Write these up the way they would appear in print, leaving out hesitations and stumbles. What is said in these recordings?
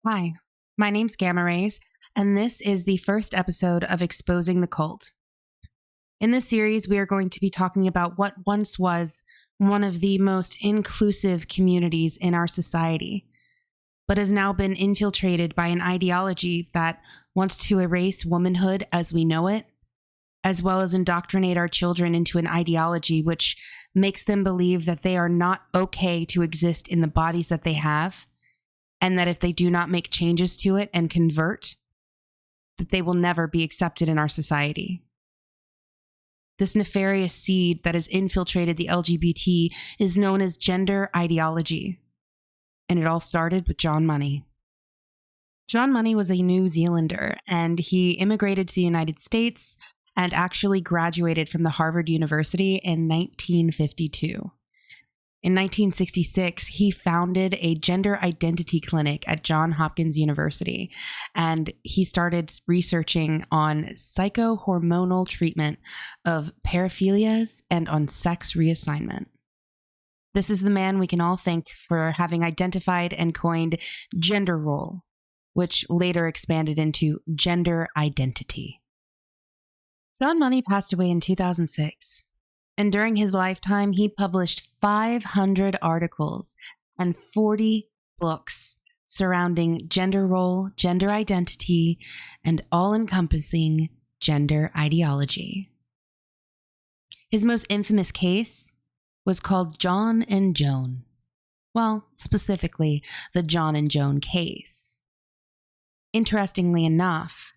Hi, my name's Gamma Rays, and this is the first episode of Exposing the Cult. In this series, we are going to be talking about what once was one of the most inclusive communities in our society, but has now been infiltrated by an ideology that wants to erase womanhood as we know it, as well as indoctrinate our children into an ideology which makes them believe that they are not okay to exist in the bodies that they have, and that if they do not make changes to it and convert, that they will never be accepted in our society. This nefarious seed that has infiltrated the LGBT is known as gender ideology, and it all started with John Money. John Money was a New Zealander, and he immigrated to the United States and actually graduated from the Harvard University in 1952. In 1966, he founded a gender identity clinic at Johns Hopkins University, and he started researching on psychohormonal treatment of paraphilias and on sex reassignment. This is the man we can all thank for having identified and coined gender role, which later expanded into gender identity. John Money passed away in 2006. And during his lifetime, he published 500 articles and 40 books surrounding gender role, gender identity, and all-encompassing gender ideology. His most infamous case was called John and Joan. Well, specifically, the John and Joan case. Interestingly enough,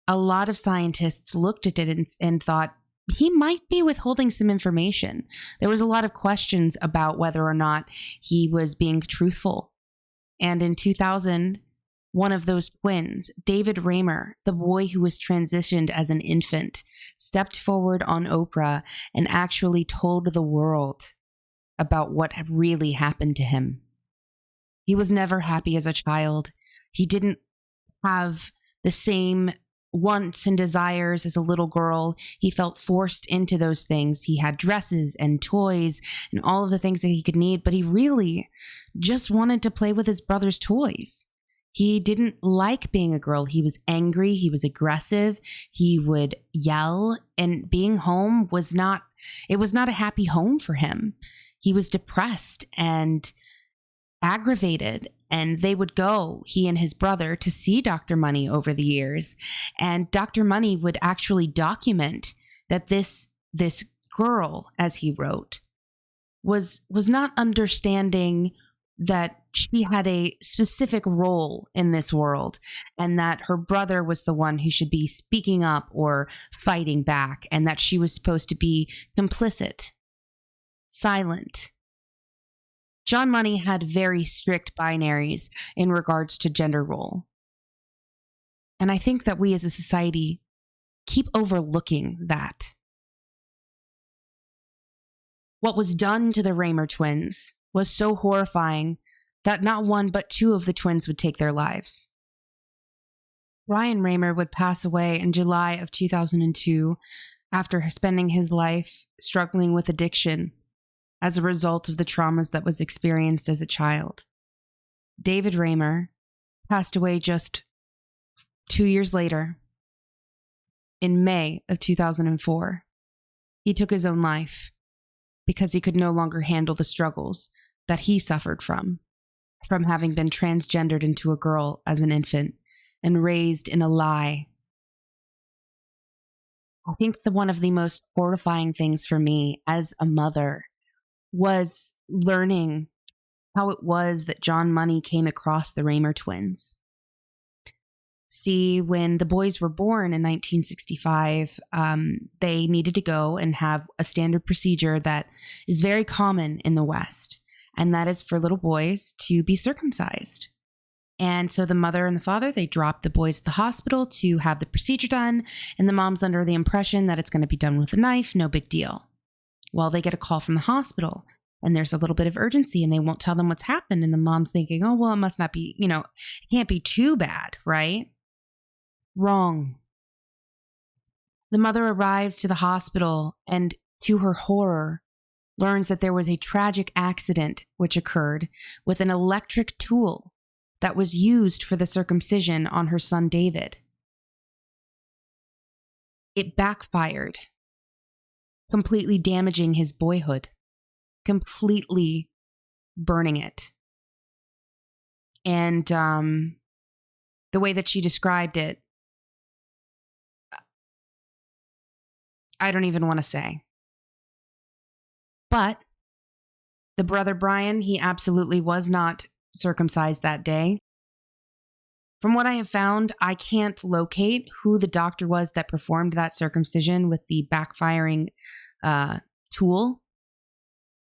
a lot of scientists looked at it and thought, he might be withholding some information. There was a lot of questions about whether or not he was being truthful. And in 2000, one of those twins, David Reimer, the boy who was transitioned as an infant, stepped forward on Oprah and actually told the world about what had really happened to him. He was never happy as a child. He didn't have the same wants and desires as a little girl. He felt forced into those things. He had dresses and toys and all of the things that he could need, but he really just wanted to play with his brother's toys. He didn't like being a girl. He was angry. He was aggressive. He would yell, and being home was not a happy home for him. He was depressed and aggravated, and they would go, he and his brother, to see Dr. Money over the years. And Dr. Money would actually document that this girl, as he wrote, was not understanding that she had a specific role in this world, and that her brother was the one who should be speaking up or fighting back, and that she was supposed to be complicit, silent. John Money had very strict binaries in regards to gender role. And I think that we as a society keep overlooking that. What was done to the Reimer twins was so horrifying that not one but two of the twins would take their lives. Brian Reimer would pass away in July of 2002 after spending his life struggling with addiction as a result of the traumas that was experienced as a child. David Reimer passed away just 2 years later, in May of 2004. He took his own life because he could no longer handle the struggles that he suffered from having been transgendered into a girl as an infant and raised in a lie. I think one of the most horrifying things for me as a mother was learning how it was that John Money came across the Reimer twins. See, when the boys were born in 1965, they needed to go and have a standard procedure that is very common in the West, and that is for little boys to be circumcised. And so the mother and the father, they dropped the boys at the hospital to have the procedure done, and the mom's under the impression that it's going to be done with a knife, no big deal. Well, they get a call from the hospital, and there's a little bit of urgency, and they won't tell them what's happened. And the mom's thinking, oh, well, it must not be, it can't be too bad, right? Wrong. The mother arrives to the hospital and, to her horror, learns that there was a tragic accident which occurred with an electric tool that was used for the circumcision on her son David. It backfired, completely damaging his boyhood, completely burning it. And the way that she described it, I don't even want to say. But the brother Brian, he absolutely was not circumcised that day. From what I have found, I can't locate who the doctor was that performed that circumcision with the backfiring tool.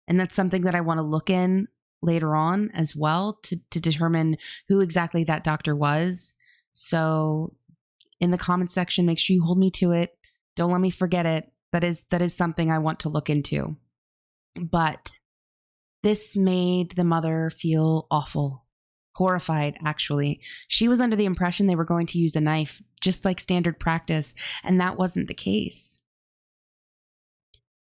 And that's something that I want to look in later on as well to determine who exactly that doctor was. So in the comment section, make sure you hold me to it. Don't let me forget it. That is something I want to look into. But this made the mother feel awful, horrified, actually. She was under the impression they were going to use a knife, just like standard practice, and that wasn't the case.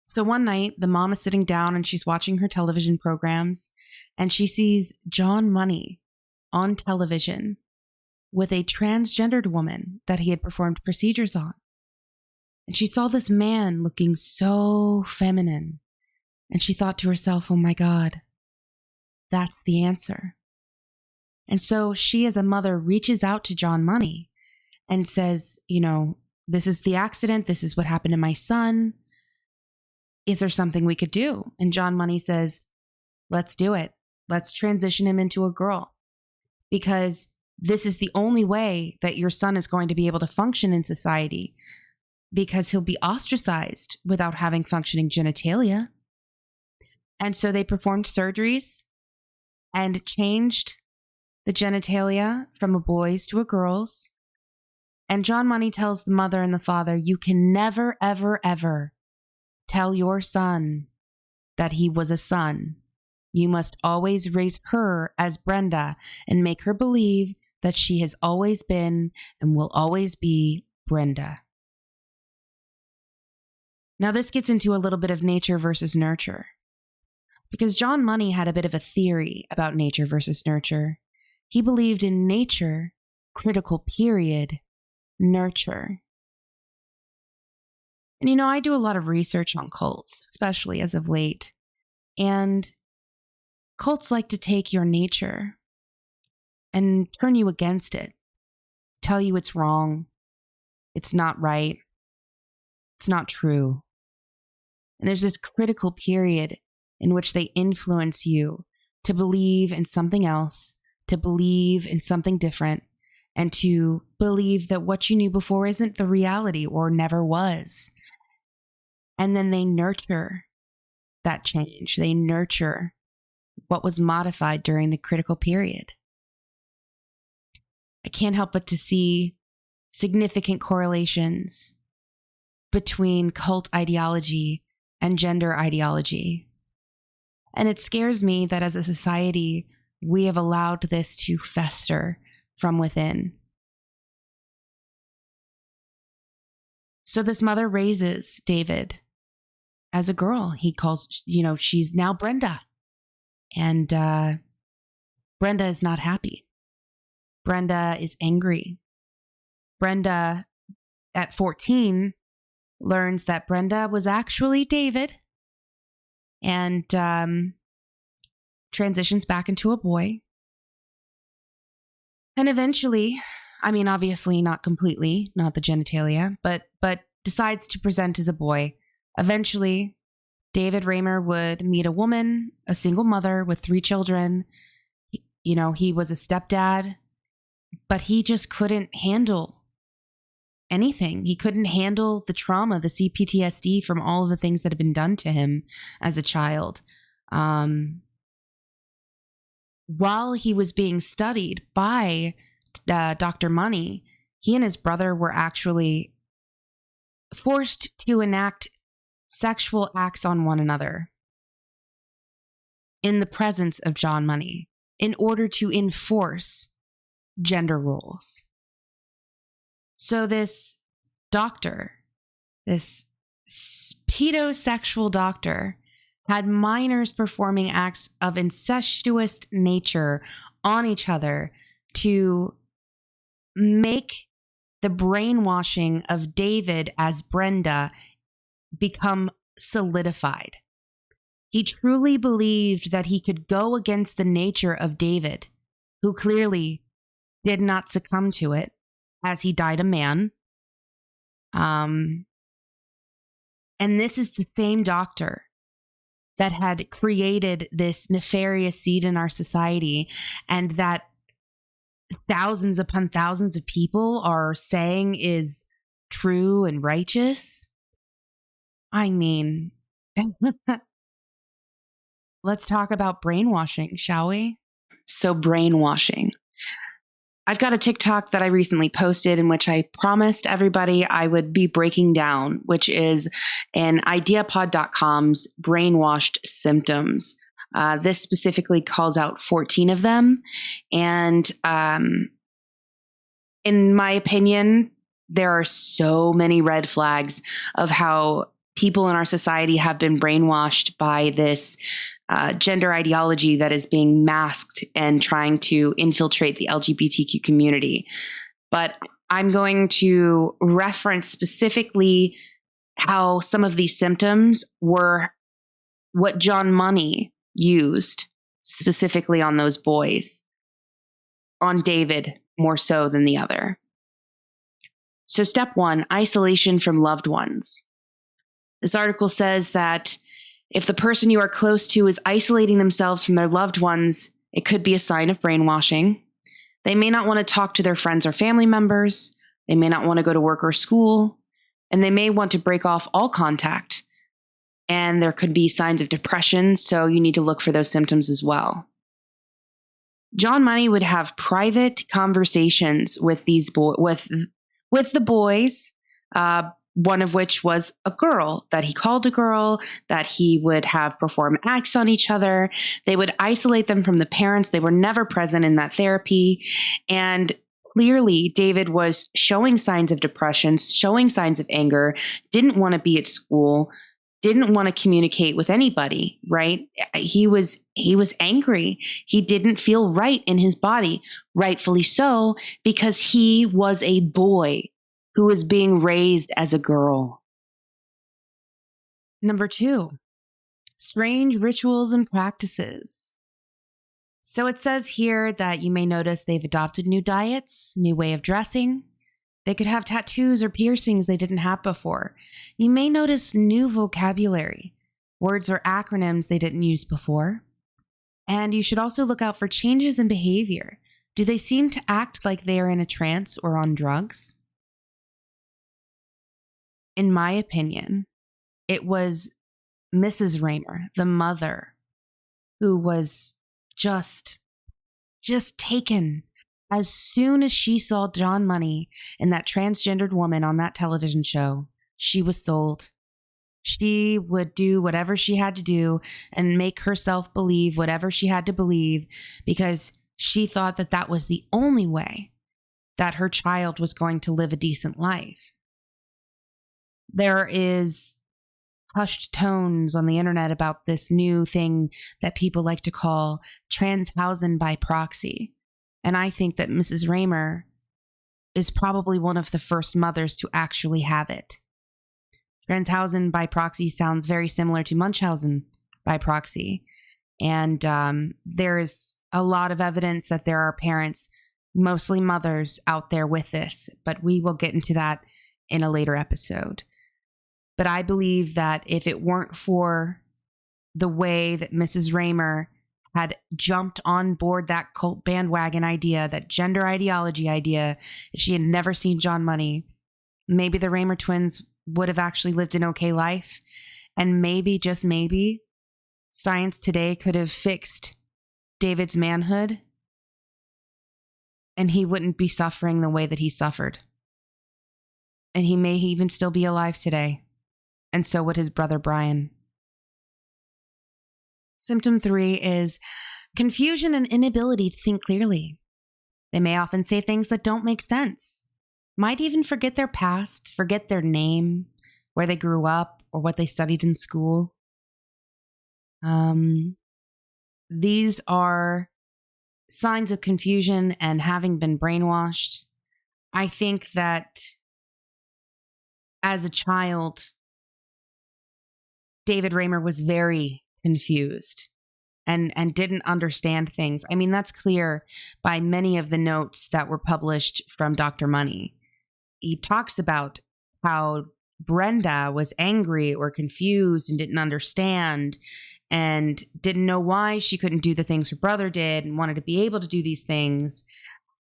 So one night, the mom is sitting down and she's watching her television programs, and she sees John Money on television with a transgendered woman that he had performed procedures on. And she saw this man looking so feminine. And she thought to herself, oh my God, that's the answer. And so she, as a mother, reaches out to John Money and says, this is the accident. This is what happened to my son. Is there something we could do? And John Money says, let's do it. Let's transition him into a girl, because this is the only way that your son is going to be able to function in society, because he'll be ostracized without having functioning genitalia. And so they performed surgeries and changed the genitalia from a boy's to a girl's. And John Money tells the mother and the father, you can never, ever, ever tell your son that he was a son. You must always raise her as Brenda and make her believe that she has always been and will always be Brenda. Now this gets into a little bit of nature versus nurture, because John Money had a bit of a theory about nature versus nurture. He believed in nature, critical period, nurture. And I do a lot of research on cults, especially as of late. And cults like to take your nature and turn you against it, tell you it's wrong, it's not right, it's not true. And there's this critical period in which they influence you to believe in something else, to believe in something different, and to believe that what you knew before isn't the reality or never was. And then they nurture that change. They nurture what was modified during the critical period. I can't help but to see significant correlations between cult ideology and gender ideology. And it scares me that as a society, we have allowed this to fester from within. So this mother raises David as a girl. He calls, she's now Brenda. And Brenda is not happy. Brenda is angry. Brenda, at 14, learns that Brenda was actually David, and transitions back into a boy. And eventually, obviously not completely, not the genitalia, but decides to present as a boy. Eventually, David Reimer would meet a woman, a single mother with 3 children. He was a stepdad, but he just couldn't handle anything. He couldn't handle the trauma, the CPTSD from all of the things that had been done to him as a child. While he was being studied by Dr. Money, he and his brother were actually forced to enact sexual acts on one another in the presence of John Money in order to enforce gender roles. So this doctor, this pedosexual doctor, had minors performing acts of incestuous nature on each other to make the brainwashing of David as Brenda become solidified. He truly believed that he could go against the nature of David, who clearly did not succumb to it, as he died a man. And this is the same doctor that had created this nefarious seed in our society, and that thousands upon thousands of people are saying is true and righteous. I mean, let's talk about brainwashing, shall we? So, brainwashing. I've got a TikTok that I recently posted in which I promised everybody I would be breaking down, which is an IdeaPod.com's brainwashed symptoms. This specifically calls out 14 of them. And in my opinion, there are so many red flags of how people in our society have been brainwashed by this gender ideology that is being masked and trying to infiltrate the LGBTQ community. But I'm going to reference specifically how some of these symptoms were what John Money used specifically on those boys, on David more so than the other. So step 1, isolation from loved ones. This article says that if the person you are close to is isolating themselves from their loved ones, it could be a sign of brainwashing. They may not want to talk to their friends or family members. They may not want to go to work or school. And they may want to break off all contact. And there could be signs of depression, so you need to look for those symptoms as well. John Money would have private conversations with these with the boys, one of which was a girl that he called a girl, that he would have perform acts on each other. They would isolate them from the parents. They were never present in that therapy. And clearly, David was showing signs of depression, showing signs of anger, didn't want to be at school, didn't want to communicate with anybody, right? He was angry. He didn't feel right in his body, rightfully so, because he was a boy who was being raised as a girl. Number 2, strange rituals and practices. So it says here that you may notice they've adopted new diets, new way of dressing. They could have tattoos or piercings they didn't have before. You may notice new vocabulary, words or acronyms they didn't use before. And you should also look out for changes in behavior. Do they seem to act like they are in a trance or on drugs? In my opinion, it was Mrs. Reimer, the mother, who was just taken. As soon as she saw John Money and that transgendered woman on that television show, she was sold. She would do whatever she had to do and make herself believe whatever she had to believe, because she thought that that was the only way that her child was going to live a decent life. There is hushed tones on the internet about this new thing that people like to call transhausen by proxy. And I think that Mrs. Reimer is probably one of the first mothers to actually have it. Transhausen by proxy sounds very similar to Munchausen by proxy. And there is a lot of evidence that there are parents, mostly mothers, out there with this. But we will get into that in a later episode. But I believe that if it weren't for the way that Mrs. Reimer had jumped on board that cult bandwagon idea, that gender ideology idea, if she had never seen John Money, maybe the Reimer twins would have actually lived an okay life. And maybe, just maybe, science today could have fixed David's manhood and he wouldn't be suffering the way that he suffered. And he may even still be alive today. And so would his brother Brian. Symptom 3 is confusion and inability to think clearly. They may often say things that don't make sense, might even forget their past, forget their name, where they grew up, or what they studied in school. These are signs of confusion and having been brainwashed, I think that as a child, David Reimer was very confused and didn't understand things. I mean, that's clear by many of the notes that were published from Dr. Money. He talks about how Brenda was angry or confused and didn't understand and didn't know why she couldn't do the things her brother did and wanted to be able to do these things.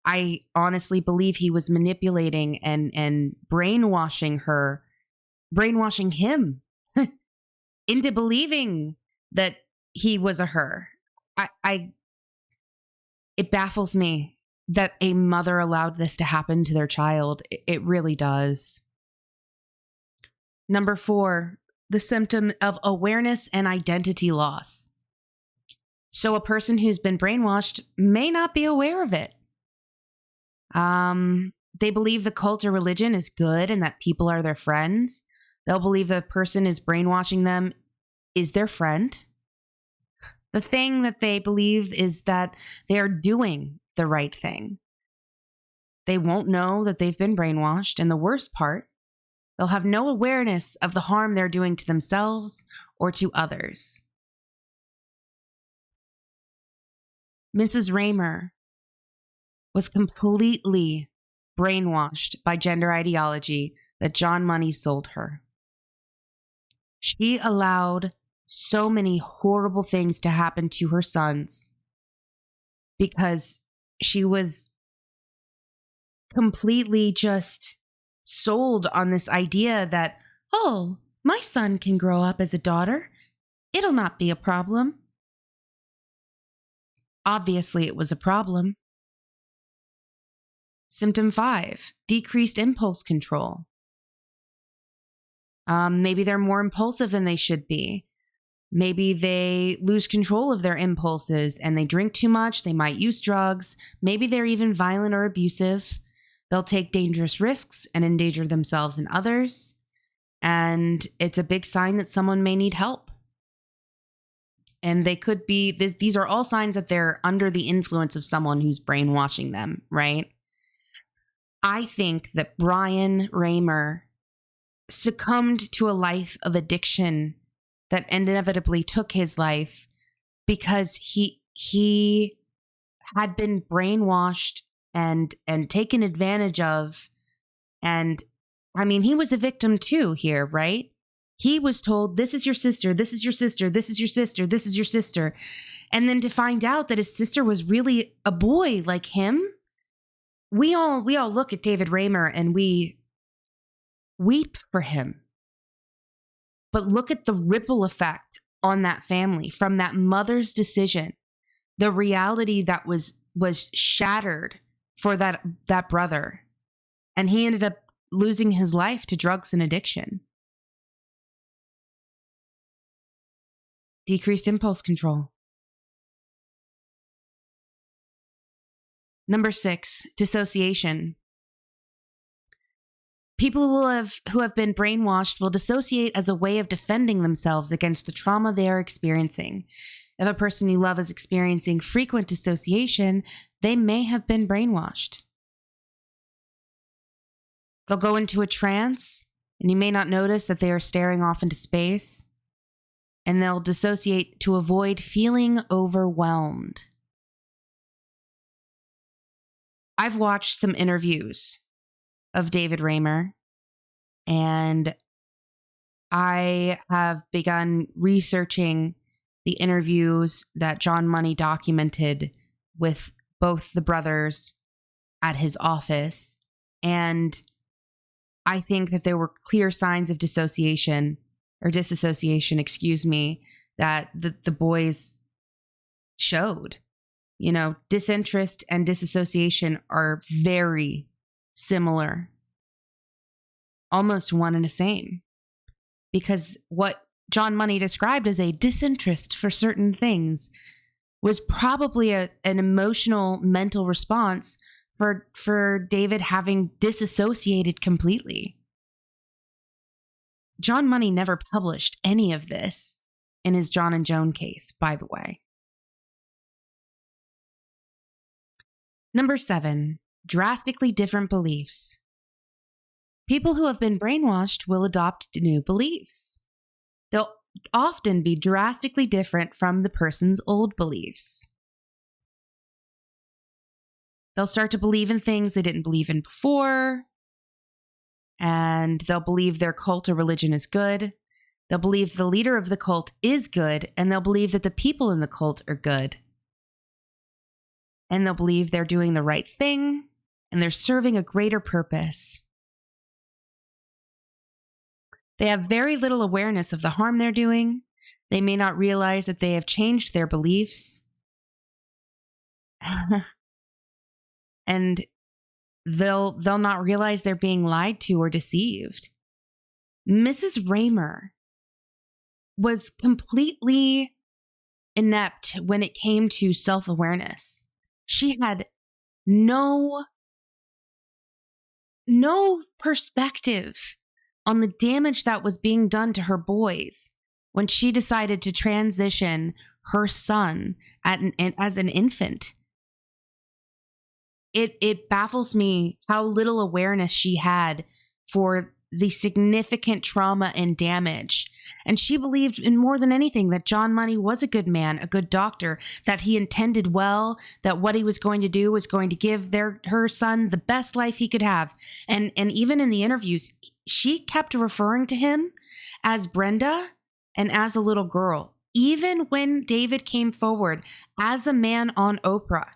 I honestly believe he was manipulating and brainwashing her, brainwashing him into believing that he was a her. It baffles me that a mother allowed this to happen to their child. It really does. Number 4, the symptom of awareness and identity loss. So a person who's been brainwashed may not be aware of it. They believe the cult or religion is good and that people are their friends. They'll believe the person is brainwashing them is their friend. The thing that they believe is that they are doing the right thing. They won't know that they've been brainwashed, and the worst part, they'll have no awareness of the harm they're doing to themselves or to others. Mrs. Reimer was completely brainwashed by gender ideology that John Money sold her. She allowed so many horrible things to happen to her sons because she was completely just sold on this idea that, oh, my son can grow up as a daughter. It'll not be a problem. Obviously, it was a problem. Symptom 5, decreased impulse control. Maybe they're more impulsive than they should be. Maybe they lose control of their impulses and they drink too much. They might use drugs. Maybe they're even violent or abusive. They'll take dangerous risks and endanger themselves and others. And it's a big sign that someone may need help. And they could be, these are all signs that they're under the influence of someone who's brainwashing them, right? I think that Brian Reimer succumbed to a life of addiction that inevitably took his life because he had been brainwashed and taken advantage of. And I mean, he was a victim too here, right? He was told, this is your sister, this is your sister, this is your sister, this is your sister. And then to find out that his sister was really a boy like him. We all look at David Reimer and we weep for him. But look at the ripple effect on that family from that mother's decision, the reality that was shattered for that brother. And he ended up losing his life to drugs and addiction. Decreased impulse control. Number 6, dissociation. People who have been brainwashed will dissociate as a way of defending themselves against the trauma they are experiencing. If a person you love is experiencing frequent dissociation, they may have been brainwashed. They'll go into a trance, and you may not notice that they are staring off into space, and they'll dissociate to avoid feeling overwhelmed. I've watched some interviews of David Reimer, and I have begun researching the interviews that John Money documented with both the brothers at his office. And I think that there were clear signs of disassociation, that the boys showed. You know, disinterest and disassociation are very similar, almost one and the same, because what John Money described as a disinterest for certain things was probably an emotional mental response for David having disassociated completely. John Money never published any of this in his John and Joan case, by the way. Number 7, drastically different beliefs. People who have been brainwashed will adopt new beliefs. They'll often be drastically different from the person's old beliefs. They'll start to believe in things they didn't believe in before, and they'll believe their cult or religion is good. They'll believe the leader of the cult is good, and they'll believe that the people in the cult are good. And they'll believe they're doing the right thing, and they're serving a greater purpose. They have very little awareness of the harm they're doing. They may not realize that they have changed their beliefs. And they'll not realize they're being lied to or deceived. Mrs. Reimer was completely inept when it came to self-awareness. She had no perspective on the damage that was being done to her boys when she decided to transition her son as an infant. It baffles me how little awareness she had for the significant trauma and damage. And she believed in more than anything that John Money was a good man, a good doctor, that he intended well, that what he was going to do was going to give her son the best life he could have. And even in the interviews, she kept referring to him as Brenda and as a little girl, even when David came forward as a man on Oprah.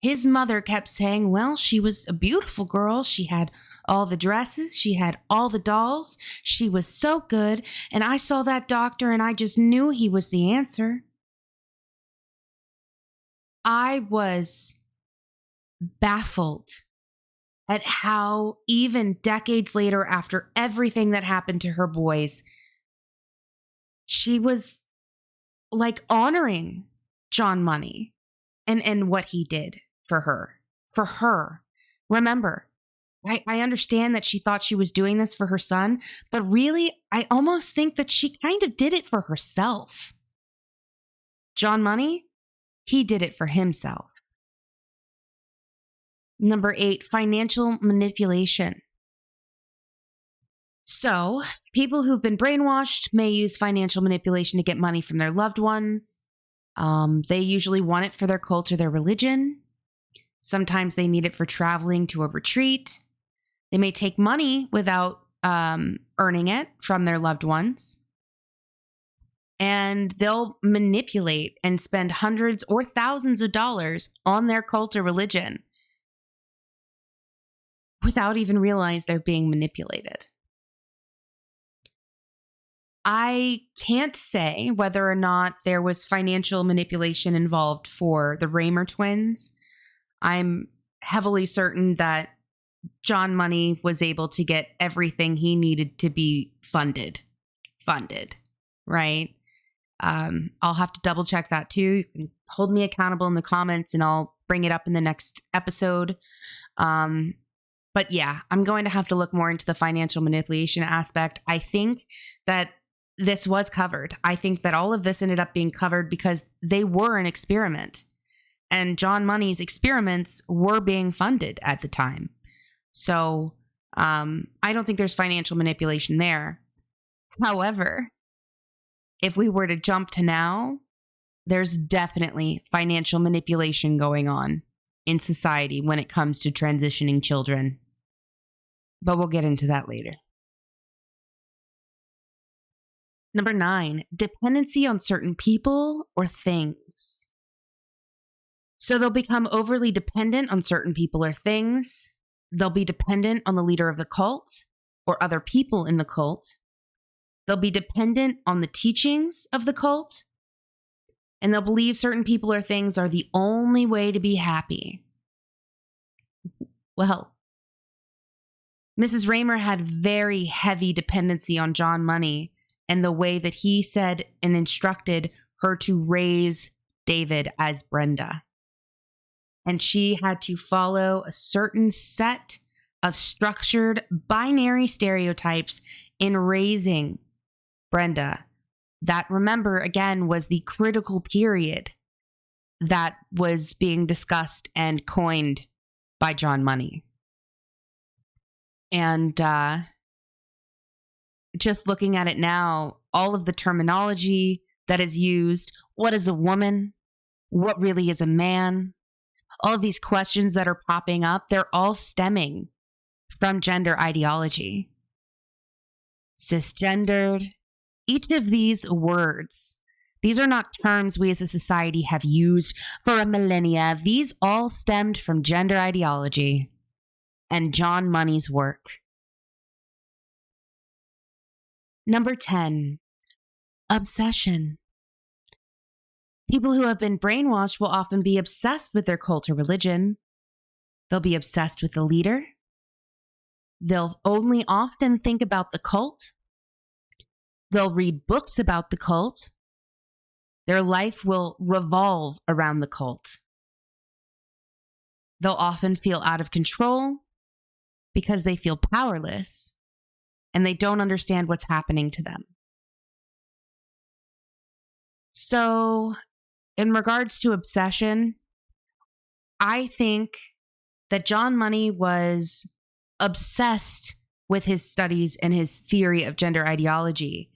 His mother kept saying, well, she was a beautiful girl. She had all the dresses. She had all the dolls. She was so good. And I saw that doctor and I just knew he was the answer. I was baffled at how even decades later, after everything that happened to her boys, she was like honoring John Money and what he did for her. Remember, I understand that she thought she was doing this for her son, but really, I almost think that she kind of did it for herself. John Money, he did it for himself. Number 8, financial manipulation. So, people who've been brainwashed may use financial manipulation to get money from their loved ones. They usually want it for their cult or their religion. Sometimes they need it for traveling to a retreat. They may take money without earning it from their loved ones. And they'll manipulate and spend hundreds or thousands of dollars on their cult or religion without even realize they're being manipulated. I can't say whether or not there was financial manipulation involved for the Reimer twins. I'm heavily certain that John Money was able to get everything he needed to be funded, right? I'll have to double check that too. You can hold me accountable in the comments and I'll bring it up in the next episode. But yeah, I'm going to have to look more into the financial manipulation aspect. I think that this was covered. I think that all of this ended up being covered because they were an experiment. And John Money's experiments were being funded at the time. So I don't think there's financial manipulation there. However, if we were to jump to now, there's definitely financial manipulation going on in society when it comes to transitioning children. But we'll get into that later. Number 9, dependency on certain people or things. So they'll become overly dependent on certain people or things. They'll be dependent on the leader of the cult or other people in the cult. They'll be dependent on the teachings of the cult. And they'll believe certain people or things are the only way to be happy. Well, Mrs. Reimer had very heavy dependency on John Money and the way that he said and instructed her to raise David as Brenda. And she had to follow a certain set of structured binary stereotypes in raising Brenda. That, remember, again, was the critical period that was being discussed and coined by John Money. And just looking at it now, all of the terminology that is used, what is a woman? What really is a man? All of these questions that are popping up, they're all stemming from gender ideology. Cisgendered, each of these words, these are not terms we as a society have used for a millennia. These all stemmed from gender ideology and John Money's work. Number 10, obsession. People who have been brainwashed will often be obsessed with their cult or religion. They'll be obsessed with the leader. They'll only often think about the cult. They'll read books about the cult. Their life will revolve around the cult. They'll often feel out of control because they feel powerless and they don't understand what's happening to them. So, in regards to obsession, I think that John Money was obsessed with his studies and his theory of gender ideology.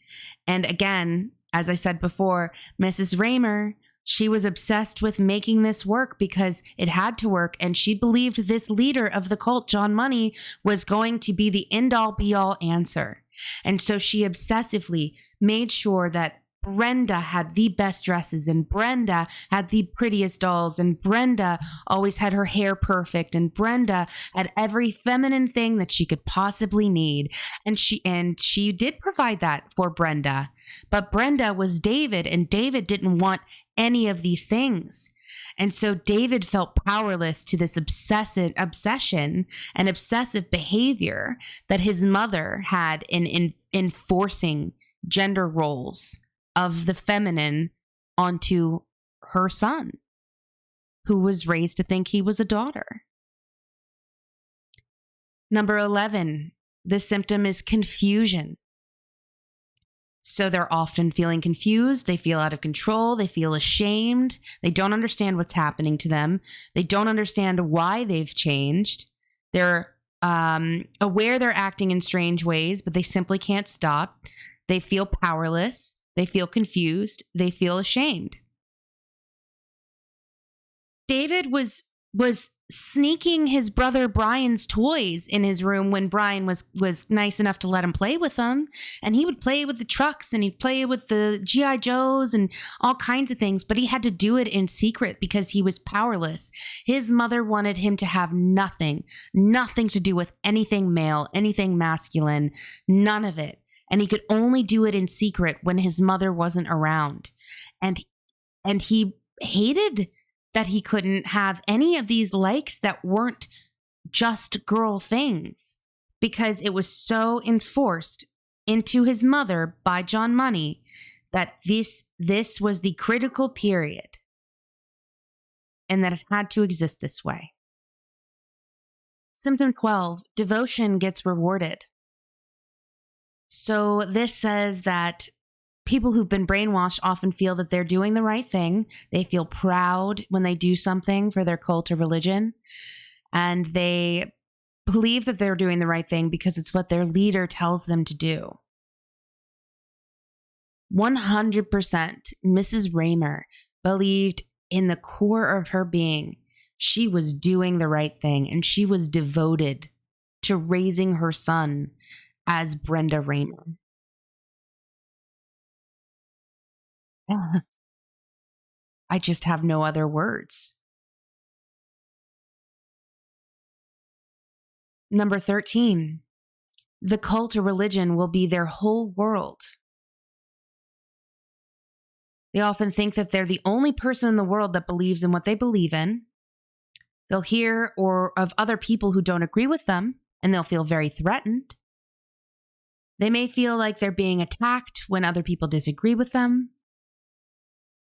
And again, as I said before, Mrs. Reimer, she was obsessed with making this work because it had to work. And she believed this leader of the cult, John Money, was going to be the end-all be-all answer. And so she obsessively made sure that Brenda had the best dresses and Brenda had the prettiest dolls and Brenda always had her hair perfect and Brenda had every feminine thing that she could possibly need. And she did provide that for Brenda. But Brenda was David and David didn't want any of these things. And so David felt powerless to this obsession and obsessive behavior that his mother had in enforcing gender roles of the feminine onto her son, who was raised to think he was a daughter. Number 11, the symptom is confusion. So they're often feeling confused, they feel out of control, they feel ashamed, they don't understand what's happening to them, they don't understand why they've changed, they're aware they're acting in strange ways, but they simply can't stop, they feel powerless, they feel confused. They feel ashamed. David was sneaking his brother Brian's toys in his room when Brian was nice enough to let him play with them. And he would play with the trucks and he'd play with the G.I. Joes and all kinds of things. But he had to do it in secret because he was powerless. His mother wanted him to have nothing to do with anything male, anything masculine, none of it. And he could only do it in secret when his mother wasn't around. And he hated that he couldn't have any of these likes that weren't just girl things because it was so enforced into his mother by John Money that this was the critical period and that it had to exist this way. Symptom 12, devotion gets rewarded. So this says that people who've been brainwashed often feel that they're doing the right thing. They feel proud when they do something for their cult or religion. And they believe that they're doing the right thing because it's what their leader tells them to do. 100% Mrs. Reimer believed in the core of her being she was doing the right thing and she was devoted to raising her son as Brenda Reimer. I just have no other words. Number 13, the cult or religion will be their whole world. They often think that they're the only person in the world that believes in what they believe in. They'll hear of other people who don't agree with them, and they'll feel very threatened. They may feel like they're being attacked when other people disagree with them.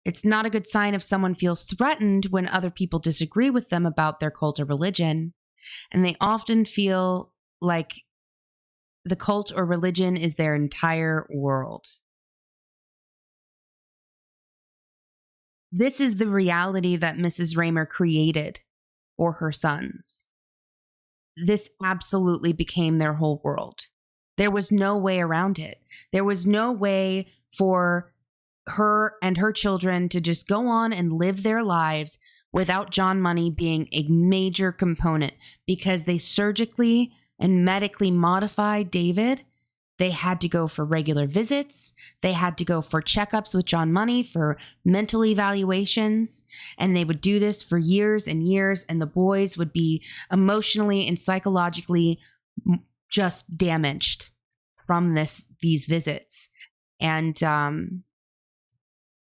It's not a good sign if someone feels threatened when other people disagree with them about their cult or religion. And they often feel like the cult or religion is their entire world. This is the reality that Mrs. Reimer created for her sons. This absolutely became their whole world. There was no way around it. There was no way for her and her children to just go on and live their lives without John Money being a major component, because they surgically and medically modified David. They had to go for regular visits. They had to go for checkups with John Money for mental evaluations. And they would do this for years and years. And the boys would be emotionally and psychologically just damaged from these visits. And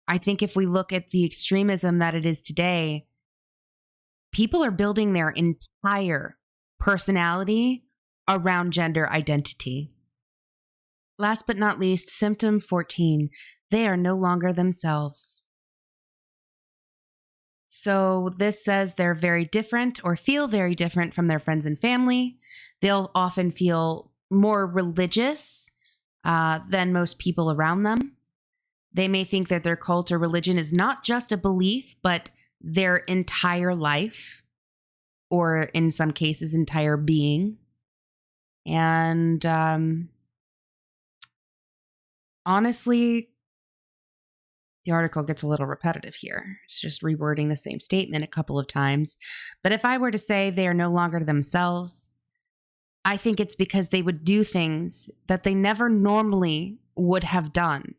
I think if we look at the extremism that it is today, people are building their entire personality around gender identity. Last but not least, symptom 14, they are no longer themselves. So this says they're very different or feel very different from their friends and family. They'll often feel more religious than most people around them. They may think that their cult or religion is not just a belief, but their entire life, or in some cases, entire being. And honestly, the article gets a little repetitive here. It's just rewording the same statement a couple of times. But if I were to say they are no longer themselves, I think it's because they would do things that they never normally would have done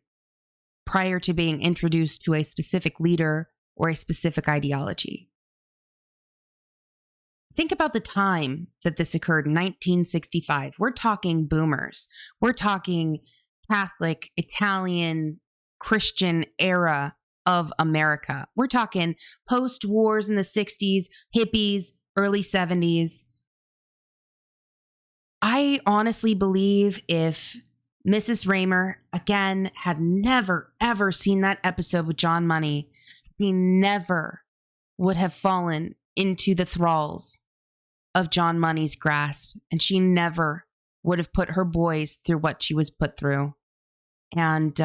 prior to being introduced to a specific leader or a specific ideology. Think about the time that this occurred in 1965. We're talking boomers. We're talking Catholic, Italian, Christian era of America. We're talking post-wars in the 60s, hippies, early 70s. I honestly believe if Mrs. Reimer, again, had never, ever seen that episode with John Money, he never would have fallen into the thralls of John Money's grasp, and she never would have put her boys through what she was put through. And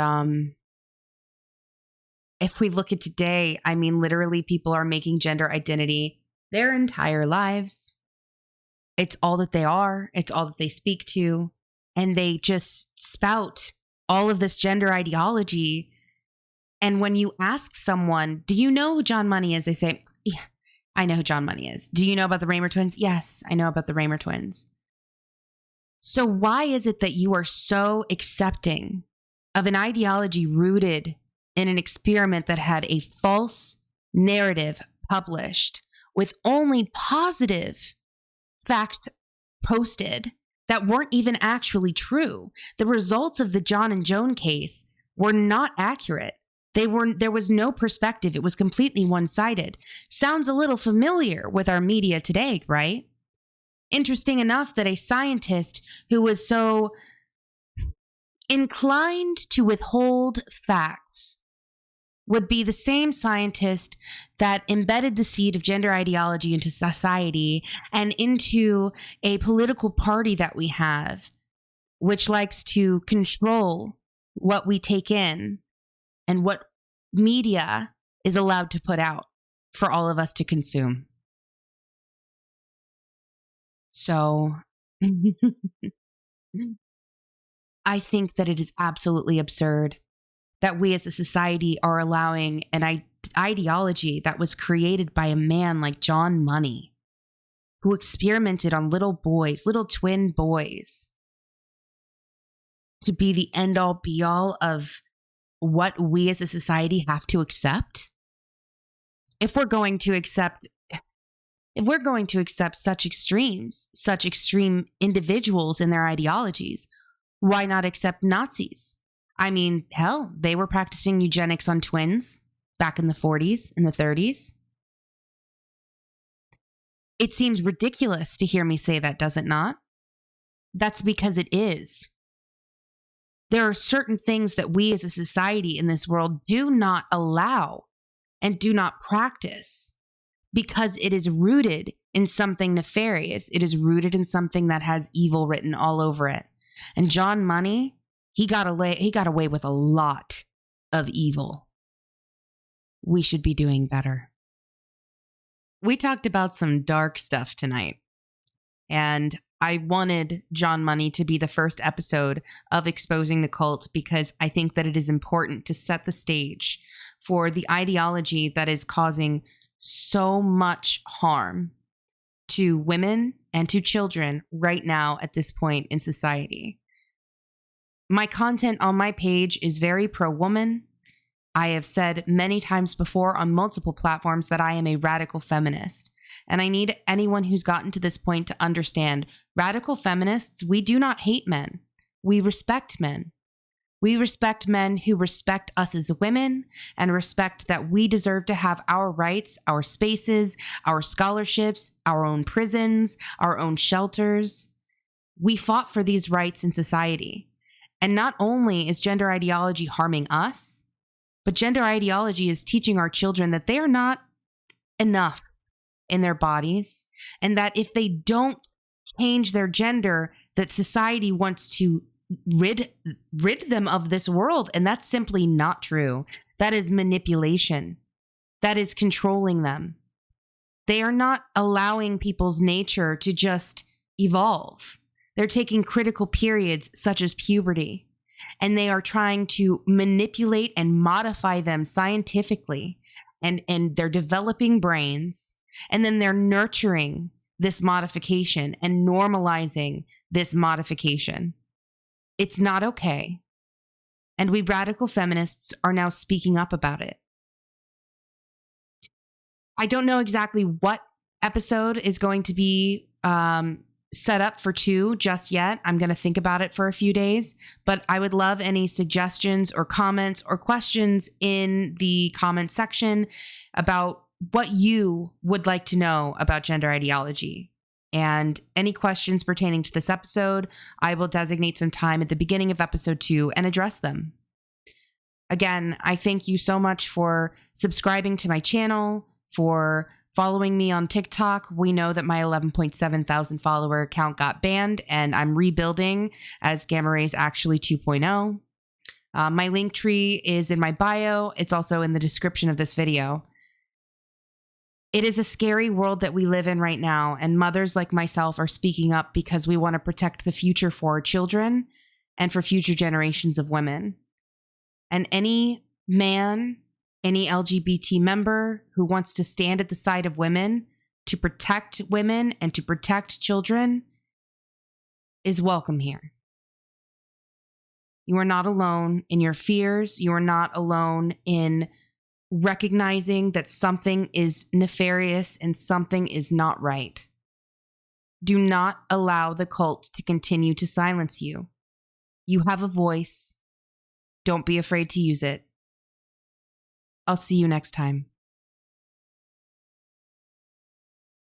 if we look at today, I mean, literally people are making gender identity their entire lives. It's all that they are. It's all that they speak to. And they just spout all of this gender ideology. And when you ask someone, do you know who John Money is? They say, yeah, I know who John Money is. Do you know about the Reimer twins? Yes, I know about the Reimer twins. So why is it that you are so accepting of an ideology rooted in an experiment that had a false narrative published with only positive facts posted that weren't even actually true? The results of the John and Joan case were not accurate. There was no perspective. It was completely one-sided. Sounds a little familiar with our media today, right? Interesting enough that a scientist who was so inclined to withhold facts would be the same scientist that embedded the seed of gender ideology into society and into a political party that we have, which likes to control what we take in and what media is allowed to put out for all of us to consume. So I think that it is absolutely absurd that we as a society are allowing an ideology that was created by a man like John Money, who experimented on little boys, little twin boys, to be the end-all be-all of what we as a society have to accept. If we're going to accept such extremes, such extreme individuals in their ideologies, why not accept Nazis? I mean, hell, they were practicing eugenics on twins back in the 40s and the 30s. It seems ridiculous to hear me say that, does it not? That's because it is. There are certain things that we as a society in this world do not allow and do not practice because it is rooted in something nefarious. It is rooted in something that has evil written all over it. And John Money, he got away with a lot of evil. we should be doing better. We talked about some dark stuff tonight, and I wanted John Money to be the first episode of Exposing the Cult because I think that it is important to set the stage for the ideology that is causing so much harm to women and to children right now at this point in society. My content on my page is very pro-woman. I have said many times before on multiple platforms that I am a radical feminist. And I need anyone who's gotten to this point to understand, radical feminists, we do not hate men. We respect men. We respect men who respect us as women and respect that we deserve to have our rights, our spaces, our scholarships, our own prisons, our own shelters. We fought for these rights in society. And not only is gender ideology harming us, but gender ideology is teaching our children that they are not enough in their bodies, and that if they don't change their gender, that society wants to rid them of this world. And that's simply not true. That is manipulation. That is controlling them. They are not allowing people's nature to just evolve. They're taking critical periods such as puberty, and they are trying to manipulate and modify them scientifically. And they're developing brains, and then they're nurturing this modification and normalizing this modification. It's not okay. And we radical feminists are now speaking up about it. I don't know exactly what episode is going to be set up for 2 just yet. I'm going to think about it for a few days, but I would love any suggestions or comments or questions in the comment section about what you would like to know about gender ideology. And any questions pertaining to this episode, I will designate some time at the beginning of episode 2 and address them. Again, I thank you so much for subscribing to my channel, for following me on TikTok. We know that my 11.7 thousand follower account got banned, and I'm rebuilding as Gamma Rays Actually 2.0. My link tree is in my bio. It's also in the description of this video. It is a scary world that we live in right now, and mothers like myself are speaking up because we want to protect the future for our children and for future generations of women. And any man, any LGBT member who wants to stand at the side of women to protect women and to protect children is welcome here. You are not alone in your fears. You are not alone in recognizing that something is nefarious and something is not right. Do not allow the cult to continue to silence you. You have a voice. Don't be afraid to use it. I'll see you next time.